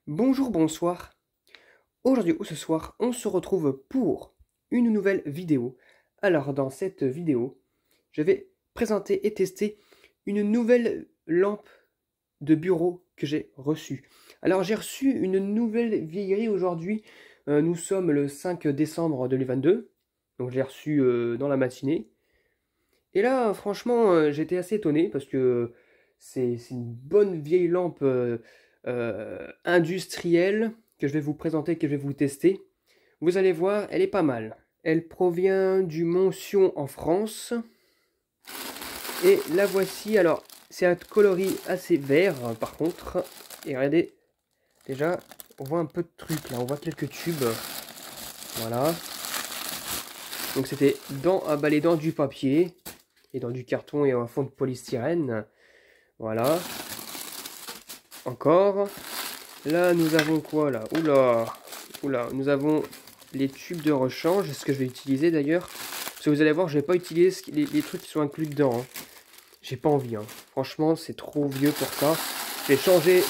Bonjour, bonsoir. Aujourd'hui ou ce soir, on se retrouve pour une nouvelle vidéo. Alors, dans cette vidéo, je vais présenter et tester une nouvelle lampe de bureau que j'ai reçue. Alors, j'ai reçu une nouvelle vieillerie aujourd'hui. Nous sommes le 5 décembre 2022. Donc, j'ai reçu dans la matinée. Et là, franchement, j'étais assez étonné parce que c'est une bonne vieille lampe industrielle que je vais vous présenter, que je vais vous tester. Vous allez voir, elle est pas mal. Elle provient du Mont Sion en France. Et la voici. Alors, c'est un coloris assez vert par contre. Et regardez, déjà, on voit un peu de trucs là. On voit quelques tubes. Voilà. Donc c'était emballé dans du papier et dans du carton et un fond de polystyrène. Voilà. Encore. Là, nous avons quoi là? Oula. Oula. Nous avons les tubes de rechange. C'est ce que je vais utiliser d'ailleurs. Parce que vous allez voir, je vais pas utiliser les trucs qui sont inclus dedans. Hein. J'ai pas envie. Hein. Franchement, c'est trop vieux pour ça. J'ai changé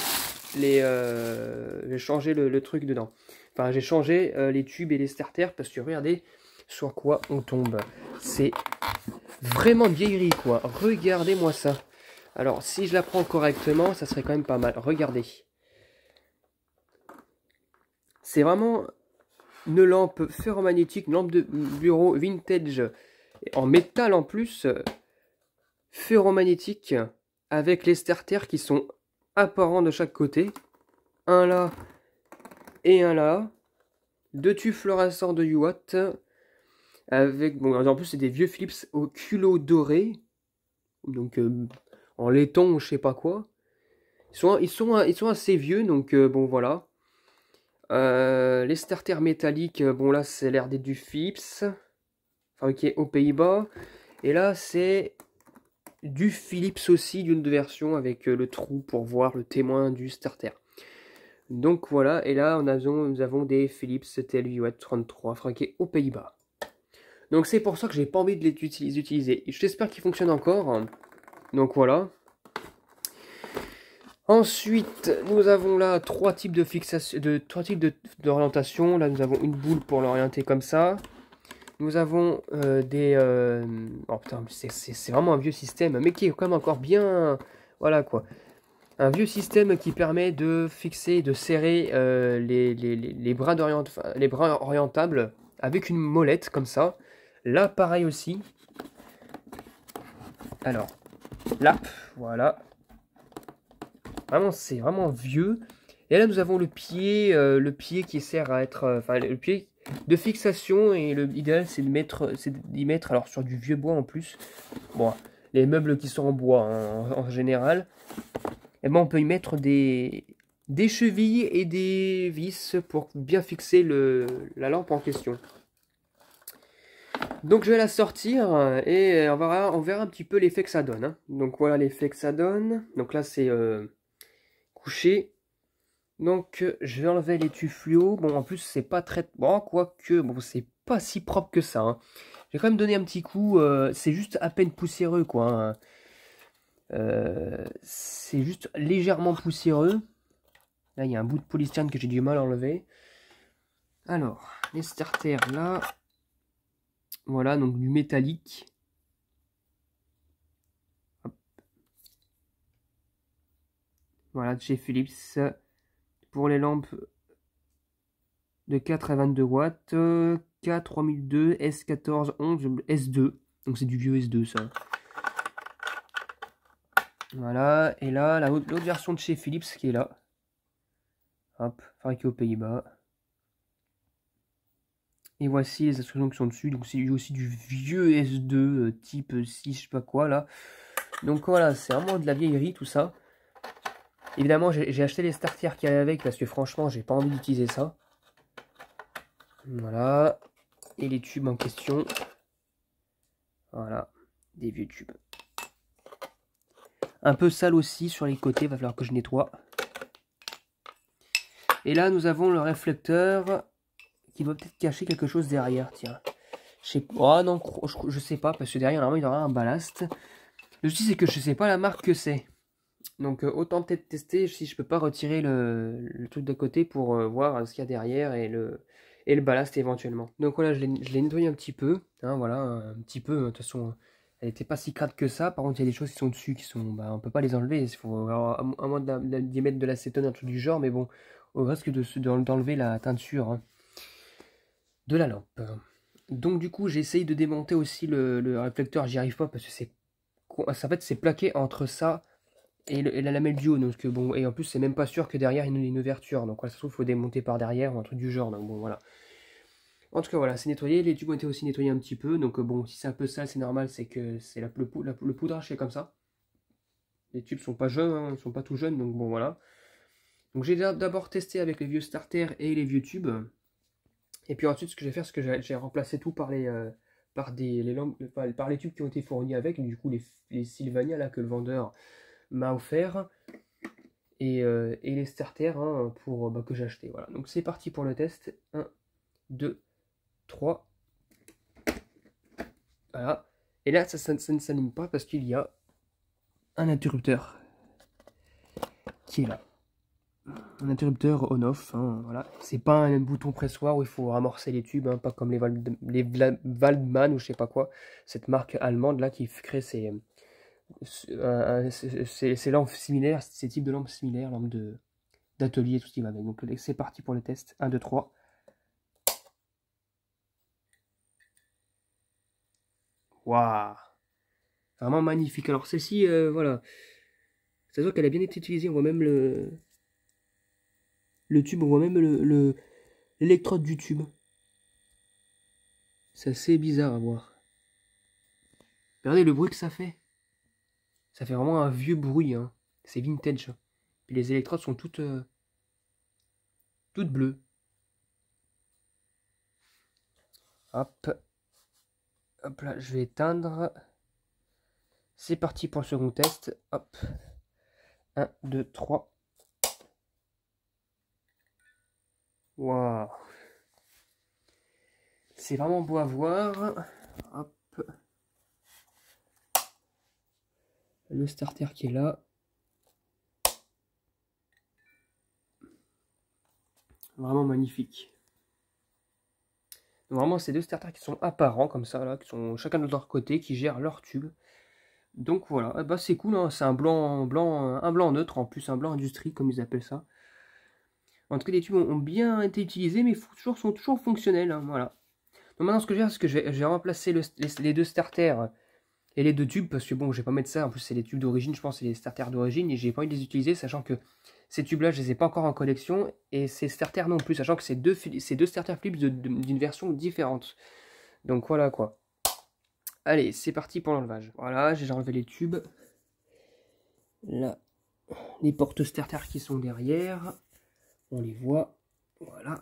j'ai changé le truc dedans. Enfin, j'ai changé les tubes et les starters parce que regardez sur quoi on tombe. C'est vraiment de vieillerie quoi. Regardez-moi ça. Alors, si je la prends correctement, ça serait quand même pas mal. Regardez. C'est vraiment une lampe ferromagnétique, une lampe de bureau vintage en métal en plus, ferromagnétique, avec les starters qui sont apparents de chaque côté. Un là et un là. Deux tubes fluorescents de UWatt. Avec, bon, en plus, c'est des vieux Philips au culot doré. Donc, en laiton, je sais pas quoi. Ils sont assez vieux, donc bon, voilà. Les starters métalliques, bon là c'est l'air d'être du Philips, fabriqué aux Pays-Bas. Et là c'est du Philips aussi, d'une version avec le trou pour voir le témoin du starter. Donc voilà, et là nous avons des Philips TLUat 33 fabriqués aux Pays-Bas. Donc c'est pour ça que j'ai pas envie de les utiliser. J'espère qu'ils fonctionnent encore. Donc voilà. Ensuite, nous avons là trois types de fixation, trois types d'orientation. Là, nous avons une boule pour l'orienter comme ça. Nous avons oh putain, c'est vraiment un vieux système, mais qui est quand même encore bien... Voilà quoi. Un vieux système qui permet de fixer, de serrer les bras les bras orientables avec une molette comme ça. Là, pareil aussi. Alors, là, voilà. Vraiment, c'est vraiment vieux. Et là, nous avons le pied qui sert à être... Enfin, le pied de fixation. Et l'idéal, c'est d'y mettre, alors sur du vieux bois en plus. Bon, les meubles qui sont en bois, hein, en général. Et ben, on peut y mettre des chevilles et des vis pour bien fixer la lampe en question. Donc, je vais la sortir et on verra un petit peu l'effet que ça donne. Hein. Donc, voilà l'effet que ça donne. Donc là, c'est... couché. Donc je vais enlever les tubes fluo. Bon, en plus c'est pas très... Bon, quoique, bon, c'est pas si propre que ça. Hein. J'ai quand même donné un petit coup. C'est juste à peine poussiéreux, quoi. Hein. C'est juste légèrement poussiéreux. Là, il y a un bout de polystyrène que j'ai du mal à enlever. Alors, les starters là. Voilà, donc du métallique. Hop. Voilà, de chez Philips. Pour les lampes de 4 à 22 watts, K3002, S14, 11, S2. Donc c'est du vieux S2 ça. Voilà, et là, l'autre version de chez Philips qui est là. Hop, fabriqué aux Pays-Bas. Et voici les instructions qui sont dessus. Donc c'est aussi du vieux S2 type 6, je sais pas quoi là. Donc voilà, c'est vraiment de la vieillerie tout ça. Évidemment, j'ai acheté les starters qui allaient avec parce que franchement, j'ai pas envie d'utiliser ça. Voilà. Et les tubes en question. Voilà. Des vieux tubes. Un peu sale aussi sur les côtés. Va falloir que je nettoie. Et là, nous avons le réflecteur qui doit peut-être cacher quelque chose derrière. Tiens. Je sais pas. Oh non, je sais pas. Parce que derrière, normalement, il y aura un ballast. Le souci, c'est que je sais pas la marque que c'est. Donc autant peut-être tester si je peux pas retirer le truc de côté pour voir ce qu'il y a derrière et le ballast éventuellement. Donc voilà, je l'ai nettoyé un petit peu, hein, voilà, un petit peu, de toute façon, elle était pas si crade que ça. Par contre, il y a des choses qui sont dessus qui sont, bah, on peut pas les enlever, il faut avoir à moins d'y mettre de l'acétone, un truc du genre, mais bon, au risque d'enlever la teinture, hein, de la lampe. Donc du coup, j'essaye de démonter aussi le réflecteur, j'y arrive pas parce que en fait, c'est plaqué entre ça et la lamelle du haut, donc bon, et en plus c'est même pas sûr que derrière il y ait une ouverture, donc voilà, ça se trouve il faut démonter par derrière ou un truc du genre, donc bon voilà. En tout cas voilà, c'est nettoyé, les tubes ont été aussi nettoyés un petit peu, donc bon, si c'est un peu sale c'est normal, c'est que c'est le poudrage c'est comme ça. Les tubes sont pas jeunes, hein, sont pas tout jeunes, donc bon voilà. Donc j'ai d'abord testé avec les vieux starters et les vieux tubes, et puis ensuite ce que je vais faire, c'est que j'ai remplacé tout par les lampes, par les tubes qui ont été fournis avec, du coup les Sylvania là que le vendeur m'a offert. Et les starters, hein, bah, que j'ai acheté. Voilà. Donc c'est parti pour le test. 1, 2, 3. Voilà. Et là, ça ne s'allume pas parce qu'il y a un interrupteur qui est là. Un interrupteur on-off. Hein, voilà. C'est pas un bouton pressoir où il faut ramorcer les tubes, hein, pas comme les Waldmann ou je sais pas quoi. Cette marque allemande là qui crée ces lampes similaires, ces types de lampes similaires, lampes d'atelier, tout ce qui va avec. Donc c'est parti pour le test. 1, 2, 3. Waouh! Vraiment magnifique. Alors celle-ci, voilà. Ça se voit qu'elle a bien été utilisée. On voit même le tube, on voit même l'électrode du tube. C'est assez bizarre à voir. Regardez le bruit que ça fait. Ça fait vraiment un vieux bruit, hein. C'est vintage. Puis les électrodes sont toutes bleues. Hop. Hop là, je vais éteindre. C'est parti pour le second test. Hop. 1, 2, 3. Waouh. C'est vraiment beau à voir. Hop. Le starter qui est là. Vraiment magnifique. Vraiment, c'est deux starters qui sont apparents comme ça, là, qui sont chacun de leur côté, qui gèrent leur tube. Donc voilà, bah, c'est cool, hein. C'est un blanc neutre, en plus un blanc industrie comme ils appellent ça. En tout cas, les tubes ont bien été utilisés, mais sont toujours fonctionnels, hein, voilà. Donc maintenant, ce que je vais faire, c'est que je vais remplacer les deux starters et les deux tubes, parce que bon, je vais pas mettre ça, en plus c'est les tubes d'origine, je pense, c'est les starters d'origine, et j'ai pas envie de les utiliser, sachant que ces tubes-là, je les ai pas encore en collection, et ces starters non plus, sachant que c'est deux starter flips d'une version différente. Donc voilà quoi. Allez, c'est parti pour l'enlevage. Voilà, j'ai enlevé les tubes. Là, les portes starter qui sont derrière. On les voit. Voilà.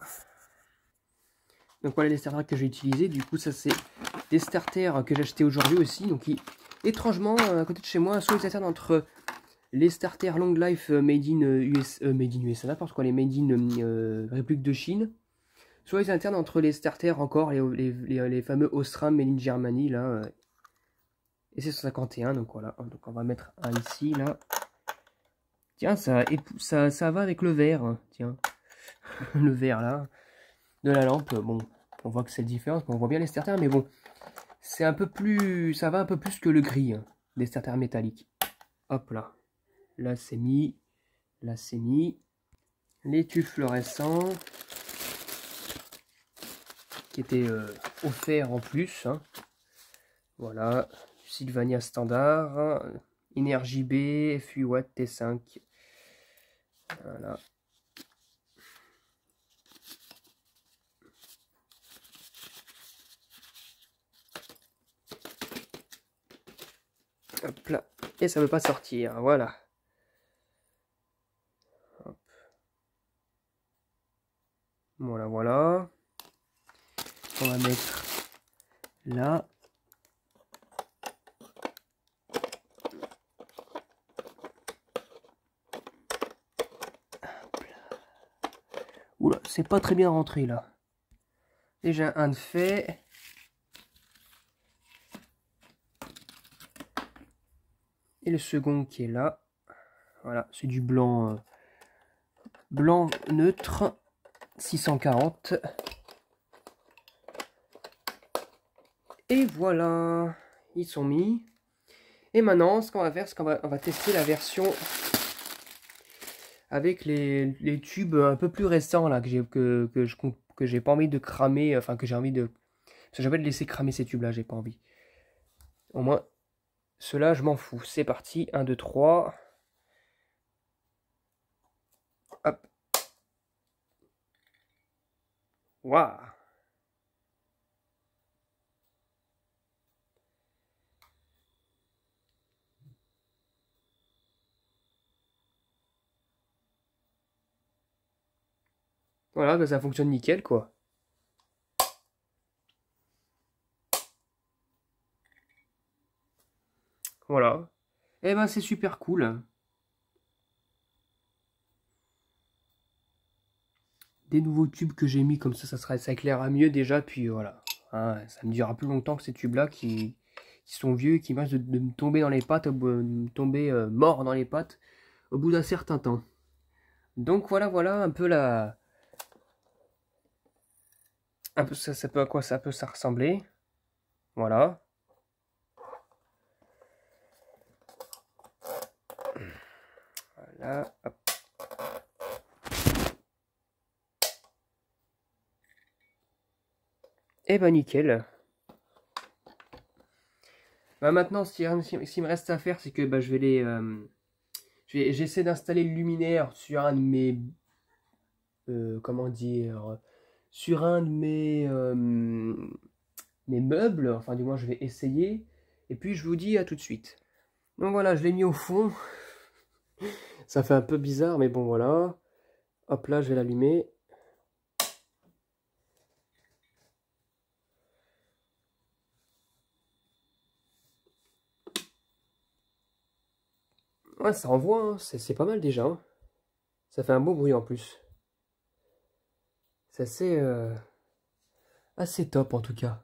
Donc voilà les starters que j'ai utilisés. Du coup, ça c'est des starters que j'ai achetés aujourd'hui aussi. Donc étrangement, à côté de chez moi, soit ils alternent entre les starters Long Life Made in USA, n'importe quoi, les Made in République de Chine. Soit ils alternent entre les starters encore, les fameux Osram Made in Germany, là. Et c'est 151, donc voilà. Donc on va mettre un ici, là. Tiens, ça va avec le vert, hein, tiens. Le vert, là, de la lampe. Bon, on voit que c'est la différence, on voit bien les starters, mais bon, c'est un peu plus... Ça va un peu plus que le gris, hein, des starters métalliques. Hop là. Là, c'est mis. Là, c'est mis. Les tubes fluorescents. Qui étaient offerts en plus, hein. Voilà. Sylvania standard. Energy B, FU Watt T5. Voilà. Hop là. Et ça ne veut pas sortir. Voilà. Hop. Voilà, voilà. On va mettre là. Oula, c'est pas très bien rentré là. Déjà un de fait. Et le second qui est là. Voilà, c'est du blanc, blanc neutre, 640. Et voilà, ils sont mis. Et maintenant, ce qu'on va faire, c'est qu'on va tester la version avec les tubes un peu plus récents là que j'ai pas envie de cramer, enfin que j'ai envie de... Parce que j'ai envie de laisser cramer ces tubes là, j'ai pas envie. Au moins, ceux-là, je m'en fous. C'est parti, 1, 2, 3. Hop. Waouh. Voilà, bah, ça fonctionne nickel quoi. Voilà. Et ben c'est super cool. Des nouveaux tubes que j'ai mis comme ça éclairera mieux déjà, puis voilà. Hein, ça me durera plus longtemps que ces tubes là qui sont vieux et qui marchent de me tomber dans les pattes, de me tomber mort dans les pattes au bout d'un certain temps. Donc voilà un peu la... Un peu ça peut à quoi ça peut ça ressembler. Voilà. Voilà, hop. Et ben nickel. Bah maintenant, ce qu'il me reste à faire, c'est que bah, je vais les... j'essaie d'installer le luminaire sur un de mes... comment dire... Sur un de mes meubles. Enfin, du moins, je vais essayer. Et puis, je vous dis à tout de suite. Donc voilà, je l'ai mis au fond. Ça fait un peu bizarre, mais bon, voilà. Hop là, je vais l'allumer. Ouais, ça envoie, hein. C'est pas mal déjà. Hein. Ça fait un beau bruit en plus. C'est assez top en tout cas.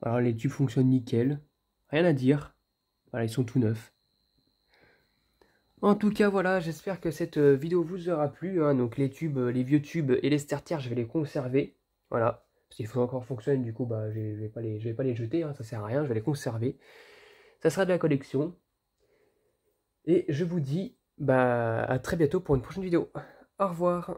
Alors les tubes fonctionnent nickel. Rien à dire. Voilà, ils sont tout neufs. En tout cas, voilà, j'espère que cette vidéo vous aura plu. Hein. Donc les tubes, les vieux tubes et les starters, je vais les conserver. Voilà. Parce qu'il faut encore fonctionner, du coup, bah, je vais pas les jeter, hein, ça sert à rien, je vais les conserver. Ça sera de la collection. Et je vous dis bah, à très bientôt pour une prochaine vidéo. Au revoir.